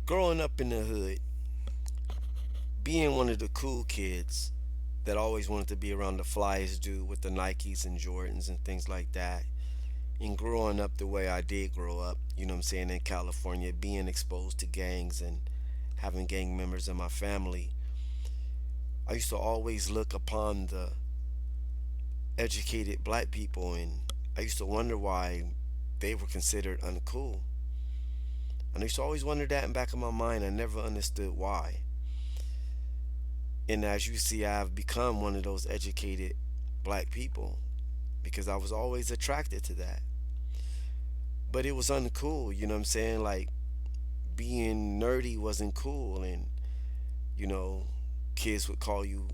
Growing up in the hood, being one of the cool kids that always wanted to be around the flyest dude with the Nikes and Jordans and things like that, and growing up the way I did grow up, you know what I'm saying, in California, being exposed to gangs and having gang members in my family, I used to always look upon the educated black people, and I used to wonder why they were considered uncool. And I used to always wonder that in the back of my mind. I never understood why. And as you see, I've become one of those educated black people because I was always attracted to that. But it was uncool, you know what I'm saying? Like being nerdy wasn't cool, and you know, kids would call you,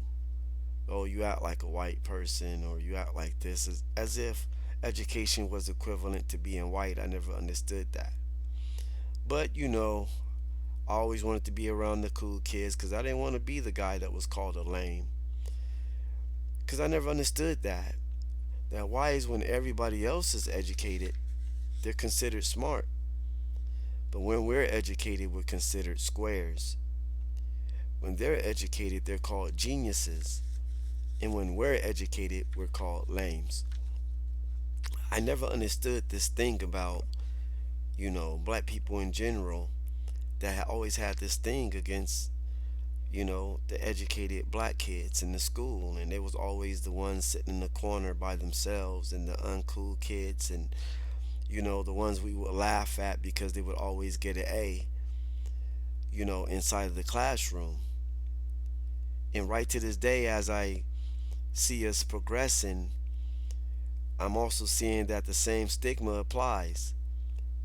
oh, you act like a white person, or you act like this, as if education was equivalent to being white. I never understood that. But I always wanted to be around the cool kids because I didn't want to be the guy that was called a lame. Because I never understood that. That why is when everybody else is educated, they're considered smart. But when we're educated, we're considered squares. When they're educated, they're called geniuses. And when we're educated, we're called lames. I never understood this thing about, black people in general that always had this thing against, the educated black kids in the school. And they was always the ones sitting in the corner by themselves and the uncool kids and, the ones we would laugh at because they would always get an A, inside of the classroom. And right to this day, as I see us progressing, I'm also seeing that the same stigma applies.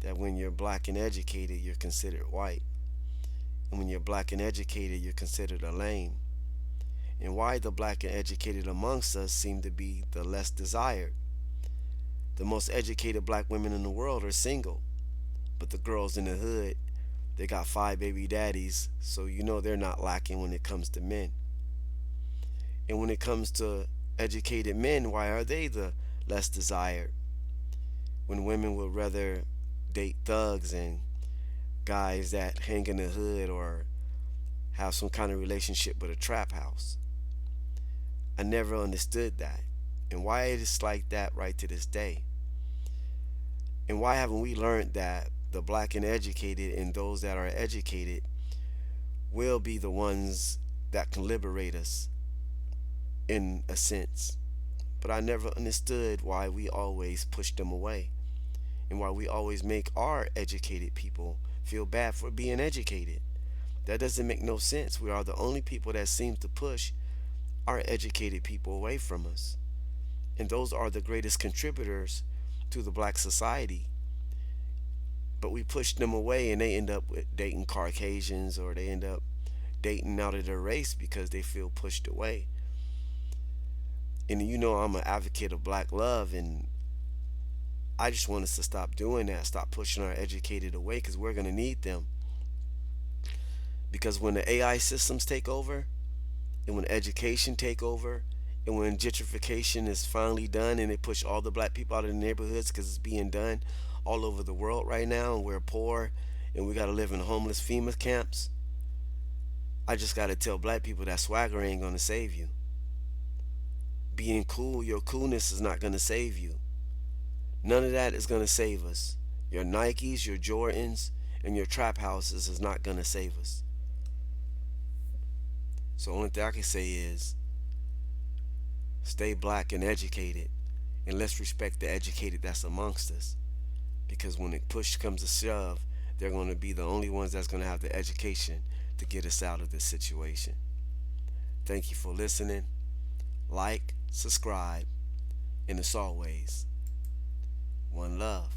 That when you're black and educated, you're considered white. And when you're black and educated, you're considered a lame. And why the black and educated amongst us seem to be the less desired. The most educated black women in the world are single. But the girls in the hood, they got five baby daddies, so they're not lacking when it comes to men. And when it comes to educated men, why are they the less desired? When women would rather date thugs and guys that hang in the hood or have some kind of relationship with a trap house. I never understood that. And why it is like that right to this day. And why haven't we learned that the black and educated and those that are educated will be the ones that can liberate us in a sense? But I never understood why we always push them away and why we always make our educated people feel bad for being educated. That doesn't make no sense. We are the only people that seem to push our educated people away from us. And those are the greatest contributors to the black society. But we push them away and they end up with dating Caucasians or they end up dating out of their race because they feel pushed away. And I'm an advocate of black love, and I just want us to stop doing that, stop pushing our educated away because we're going to need them. Because when the AI systems take over, and when education take over, and when gentrification is finally done and they push all the black people out of the neighborhoods because it's being done all over the world right now and we're poor and we got to live in homeless FEMA camps, I just got to tell black people that swagger ain't going to save you. Being cool, your coolness is not going to save you. None of that is going to save us. Your Nikes, your Jordans, and your trap houses is not going to save us. So the only thing I can say is stay black and educated, and let's respect the educated that's amongst us. Because when the push comes to shove, they're going to be the only ones that's going to have the education to get us out of this situation. Thank you for listening. Like, subscribe, and as always, one love.